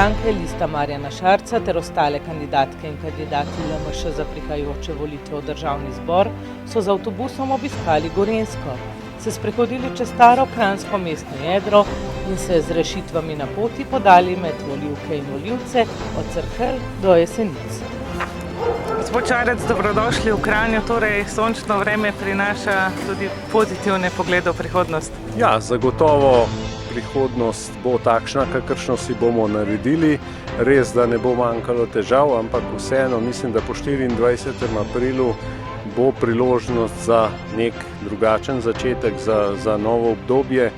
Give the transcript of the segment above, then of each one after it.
stranke Lista Marjana Šarca ter ostale kandidatke in kandidati LMŠ za prihajajoče volitve v državni zbor so z avtobusom obiskali Gorenjsko, se sprehodili čez staro kranjsko mestno jedro in se z rešitvami na poti podali med volivke in volivce od Cerkelj do Jesenic. Gospod Šarec, dobrodošli v Kranju, torej sončno vreme prinaša tudi pozitivne poglede v prihodnost. Ja, zagotovo prihodnost bo takšna, kakršno si bomo naredili. Res, da ne bo manjkalo težav, ampak vseeno mislim, da po 24. aprilu bo priložnost za nek drugačen začetek, za novo obdobje.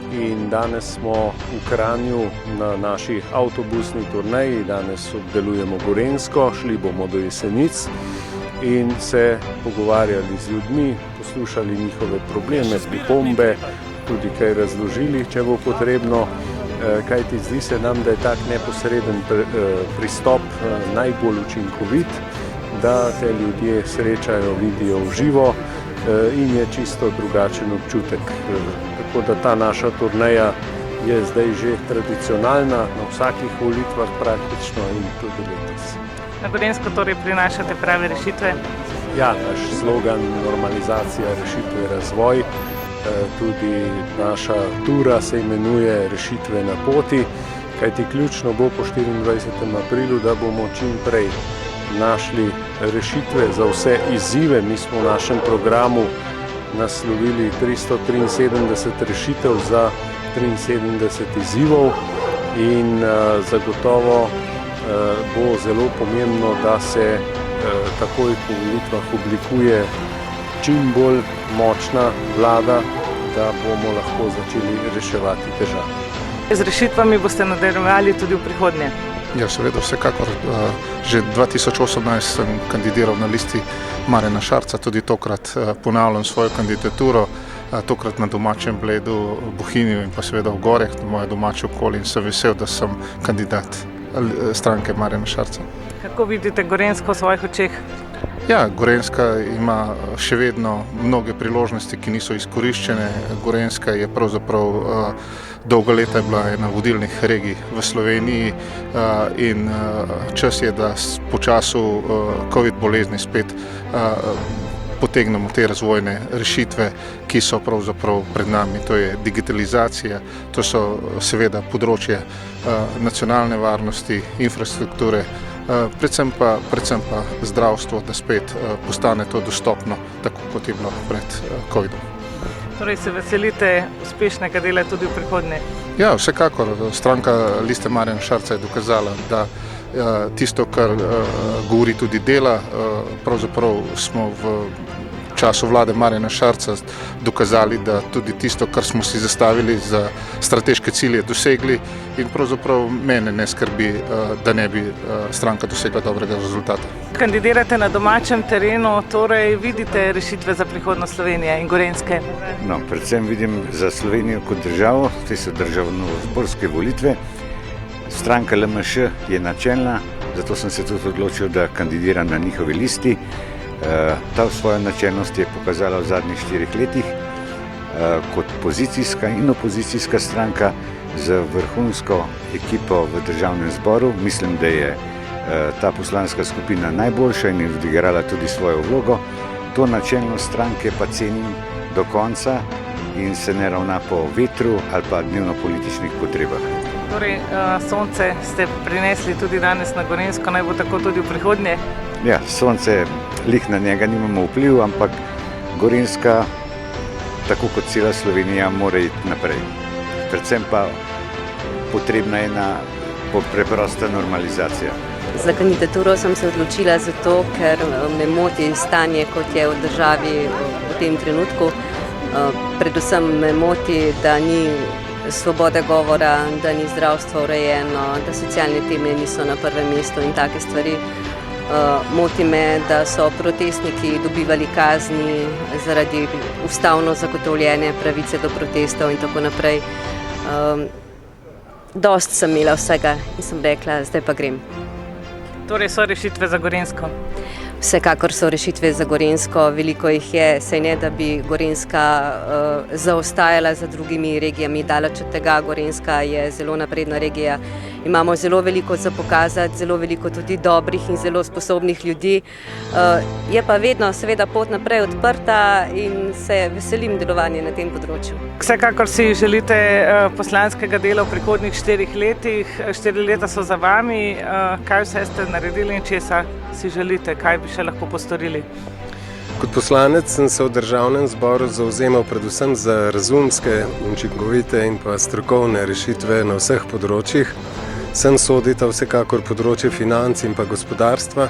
In danes smo v Kranju na naši avtobusni turneji, danes obdelujemo Gorenjsko, šli bomo do Jesenic in se pogovarjali z ljudmi, poslušali njihove probleme, pripombe, tudi kaj razložili, če bo potrebno, kajti zdi se nam, da je tak neposreden pristop najbolj učinkovit, da te ljudje srečajo, vidijo v živo in je čisto drugačen občutek. Tako da ta naša turneja je zdaj že tradicionalna na vsakih volitvah praktično in tudi letos. Na Gorenjsko torej prinašate prave rešitve? Ja, naš slogan normalizacija, rešitve, razvoj. Tudi naša tura se imenuje Rešitve na poti, kajti ključno bo po 24. aprilu, da bomo čim prej našli rešitve za vse izzive. Mi smo v našem programu naslovili 373 rešitev za 73 izzivov in zagotovo bo zelo pomembno, da se takoj po volitvah oblikuje čim bolj močna vlada, da bomo lahko začeli reševati težave. Z rešitvami boste nadaljevali tudi v prihodnje? Ja, seveda, vsekakor. Že 2018 sem kandidiral na listi Marjana Šarca, tudi tokrat ponavljam svojo kandidaturo, tokrat na domačem Bledu, Bohinju in pa seveda v Gorjah, moje domače okolje, in sem vesel, da sem kandidat stranke Marjana Šarca. Kako vidite Gorenjsko v svojih očeh? Ja, Gorenjska ima še vedno mnoge priložnosti, ki niso izkoriščene. Gorenjska je pravzaprav dolga leta bila ena vodilnih regij v Sloveniji in čas je, da po času COVID bolezni spet potegnemo te razvojne rešitve, ki so pravzaprav pred nami. To je digitalizacija, to so seveda področje nacionalne varnosti, infrastrukture, predvsem pa zdravstvo, da spet postane to dostopno, tako kot je bilo pred COVID-om. Torej se veselite uspešnega dela tudi v prihodnje? Ja, vsekakor. Stranka Liste Marjana Šarca je dokazala, da tisto, kar govori, tudi dela. Pravzaprav smo v času vlade Marjana Šarca dokazali, da tudi tisto, kar smo si zastavili za strateške cilje, dosegli in pravzaprav mene ne skrbi, da ne bi stranka dosegla dobrega rezultata. Kandidirate na domačem terenu, torej vidite rešitve za prihodnost Slovenije in Gorenjske? No, predvsem vidim za Slovenijo kot državo, te so državnozborske volitve. Stranka LMŠ je načelna, zato sem se tudi odločil, da kandidiram na njihovi listi. Ta svojo načelnost je pokazala v zadnjih 4 letih kot pozicijska in opozicijska stranka z vrhunsko ekipo v državnem zboru. Mislim, da je ta poslanska skupina najboljša in je odigrala tudi svojo vlogo. To načelnost stranke pa cenim do konca in se ne ravna po vetru ali pa dnevno-političnih potrebah. Torej, sonce ste prinesli tudi danes na Gorenjsko, naj bo tako tudi v prihodnje? Ja, sonce, lih na njega nimamo vpliv, ampak Gorenjska, tako kot cela Slovenija, mora iti naprej. Predvsem pa potrebna je ena preprosta normalizacija. Za kandidaturo sem se odločila zato, ker me moti stanje, kot je v državi v tem trenutku. Predvsem me moti, da ni svobode govora, da ni zdravstvo urejeno, da socialne teme niso na prvem mestu in take stvari. Moti me, da so protestniki dobivali kazni zaradi ustavno zagotovljene pravice do protestov in tako naprej. Dost sem imela vsega in sem rekla, zdaj pa grem. Torej so rešitve za Gorenjsko? Vsekakor so rešitve za Gorenjsko, veliko jih je, saj ne, da bi Gorenjska zaostajala za drugimi regijami. Daleč od tega, Gorenjska je zelo napredna regija imamo zelo veliko za pokazati, zelo veliko tudi dobrih in zelo sposobnih ljudi. Je pa vedno seveda pot naprej odprta in se veselim delovanja na tem področju. Vsekakor si želite poslanskega dela v prihodnjih 4 letih. 4 leta so za vami. Kaj vse ste naredili in česa si želite? Kaj bi še lahko postorili? Kot poslanec sem se v državnem zboru zavzemal predvsem za razumske, učinkovite in pa strokovne rešitve na vseh področjih. Sem sodita vsekakor področje financ in pa gospodarstva,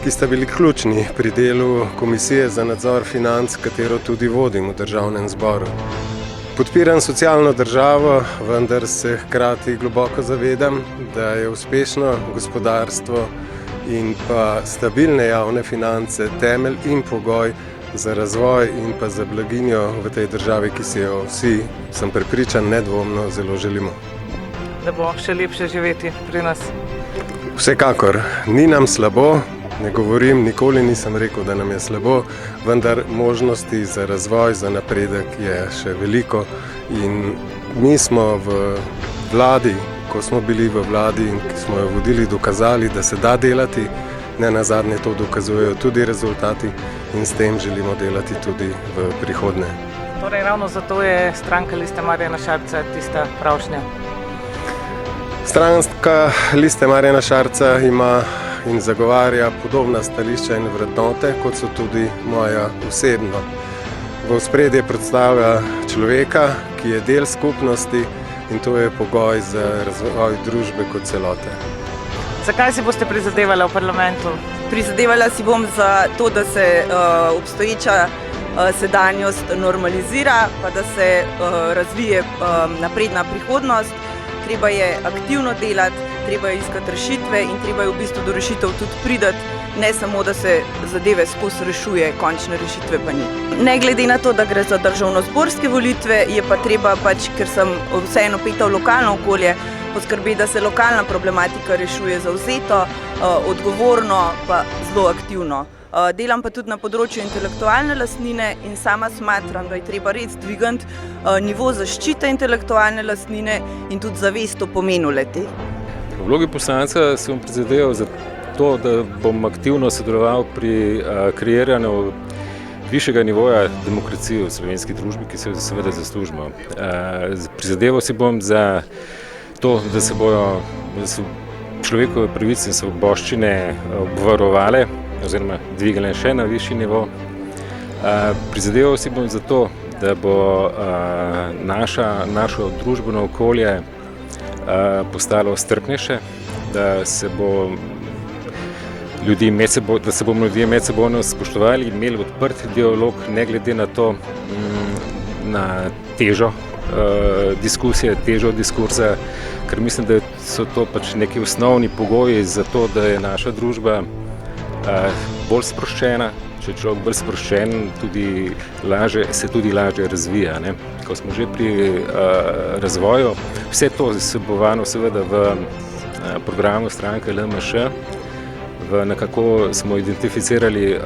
ki sta bili ključni pri delu Komisije za nadzor financ, katero tudi vodim v državnem zboru. Podpiram socialno državo, vendar se hkrati globoko zavedam, da je uspešno gospodarstvo in pa stabilne javne finance temelj in pogoj za razvoj in pa za blaginjo v tej državi, ki si jo vsi, sem prepričan, nedvomno zelo želimo. Da bo še lepše živeti pri nas. Vsekakor, ni nam slabo, ne govorim, nikoli nisem rekel, da nam je slabo, vendar možnosti za razvoj, za napredek je še veliko in mi smo v vladi, ko smo bili v vladi in ki smo jo vodili, dokazali, da se da delati, ne nazadnje to dokazujejo tudi rezultati in s tem želimo delati tudi v prihodnje. Torej ravno zato je stranka Liste Marjana Šarca tista pravšnja. Stranka Liste Marjana Šarca ima in zagovarja podobna stališča in vrednote, kot so tudi moja osebno. V ospredje predstavlja človeka, ki je del skupnosti in to je pogoj za razvoj družbe kot celote. Zakaj si boste prizadevali v parlamentu? Prizadevala si bom za to, da se obstoječa sedanjost normalizira, pa da se razvije napredna prihodnost. Treba je aktivno delati, treba je iskati rešitve in treba je v bistvu do rešitev tudi priti, ne samo, da se zadeve skozi rešuje, končne rešitve pa ni. Ne glede na to, da gre za državnozborske volitve, je pa treba ker sem vseeno peta v lokalno okolje, poskrbeti, da se lokalna problematika rešuje zavzeto, odgovorno pa zelo aktivno. Delam pa tudi na področju intelektualne lastnine in sama smatram, da je treba res dvigati nivo zaščite intelektualne lastnine in tudi zavest o pomenu le-te. V vlogi poslanca sem prizadeval za to, da bom aktivno sodeloval pri kreiranju višjega nivoja demokracije v slovenski družbi, ki se jo seveda zaslužimo. Prizadeval si bom za to, da se bodo človekove pravice in svoboščine obvarovale oziroma dvigale še na višji nivo. Prizadeval si bom za to, da bo našo družbeno okolje postalo strpnejše, da se bomo ljudje medsebojno spoštovali, imeli odprt dialog, ne glede na to, na težo diskusije, težo diskurza, ker mislim, da so to pač neki osnovni pogoji za to, da je naša družba bolj sproščena. Če je človek bolj sproščen, se tudi lažje razvija. Ne? Ko smo že pri razvoju, vse to je vsebovano seveda v programu stranke LMŠ. Nekako smo identificirali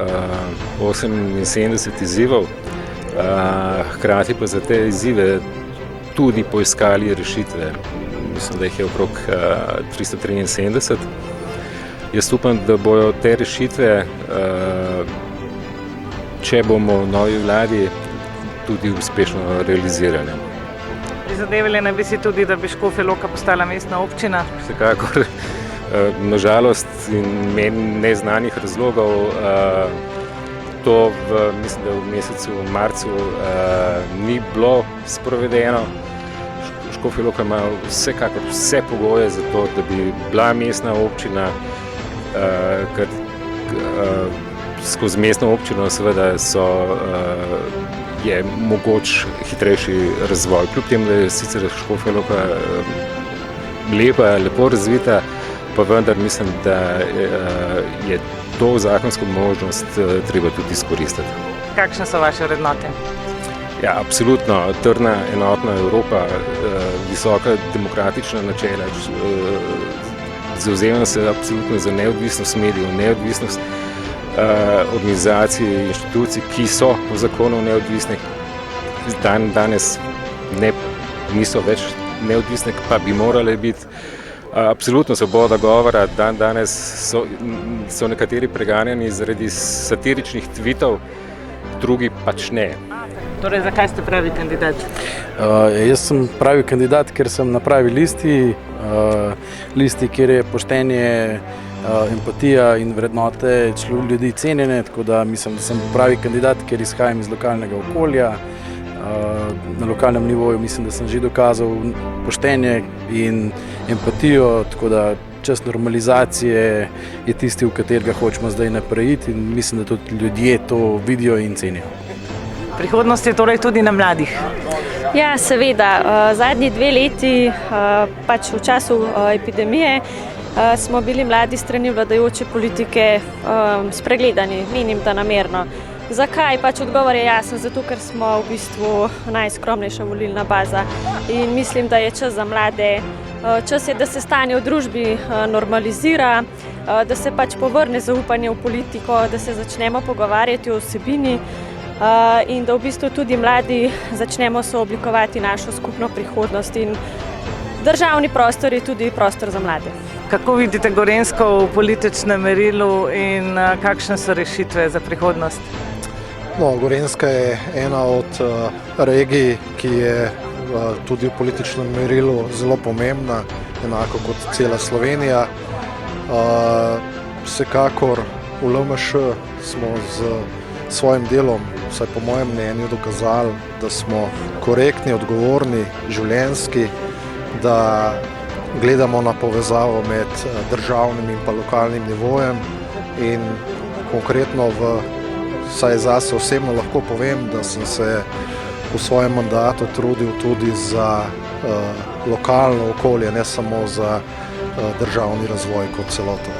78 izzivov, hkrati pa za te izzive tudi poiskali rešitve. Mislim, da jih je okrog 373. Jaz upam, da bojo te rešitve, če bomo v novi vladi, tudi uspešno realizirane. Prizadevali naj bi si tudi, da bi Škofja Loka postala mestna občina? Vsekakor, nažalost in neznanih razlogov, to mislim, da v mesecu marcu ni bilo sprovedeno. Škofja Loka ima vsekakor vse pogoje za to, da bi bila mestna občina, ker skozi mestno občino seveda je mogoč hitrejši razvoj. Kljub temu, da je sicer Škofja Loka lepo razvita, pa vendar mislim, da je to zakonsko možnost treba tudi izkoristiti. Kakšne so vaše vrednote? Ja, absolutno. Trdna, enotna Evropa, visoka demokratična načela. Zavzemam se absolutno za neodvisnost medijev, neodvisnost organizacij, inštitucij, ki so po zakonu neodvisne. Danes niso več neodvisne, pa bi morale biti. Absolutno svoboda govora. Danes so nekateri preganjani zaradi satiričnih tvitov, drugi pač ne. Torej, zakaj ste pravi kandidat? Jaz sem pravi kandidat, ker sem na pravi listi, kjer je poštenje, empatija in vrednote ljudi cenjene, tako da mislim, da sem pravi kandidat, ker izhajam iz lokalnega okolja. Na lokalnem nivoju mislim, da sem že dokazal poštenje in empatijo, tako da čas normalizacije je tisti, v katerega hočemo zdaj naprejiti in mislim, da tudi ljudje to vidijo in cenijo. Prihodnost je torej tudi na mladih. Ja, seveda. Zadnji 2 leti, pač v času epidemije, smo bili mladi strani vladajoče politike spregledani, menim, da namerno. Zakaj? Pač odgovor je jasen, zato ker smo v bistvu najskromnejša volilna baza in mislim, da je čas za mlade. Čas je, da se stanje v družbi normalizira, da se pač povrne zaupanje v politiko, da se začnemo pogovarjati o vsebini in da v bistvu tudi mladi začnemo sooblikovati našo skupno prihodnost in državni prostor je tudi prostor za mlade. Kako vidite Gorenjsko v političnem merilu in kakšne so rešitve za prihodnost? No, Gorenjska je ena od regij, ki je tudi v političnem merilu zelo pomembna, enako kot cela Slovenija. Vsekakor v LMŠ smo z svojim delom, vsaj po mojem mnenju, dokazali, da smo korektni, odgovorni, življenjski, da gledamo na povezavo med državnim in pa lokalnim nivojem in konkretno vsaj zase osebno lahko povem, da sem se v svojem mandatu trudil tudi za lokalno okolje, ne samo za državni razvoj kot celoto.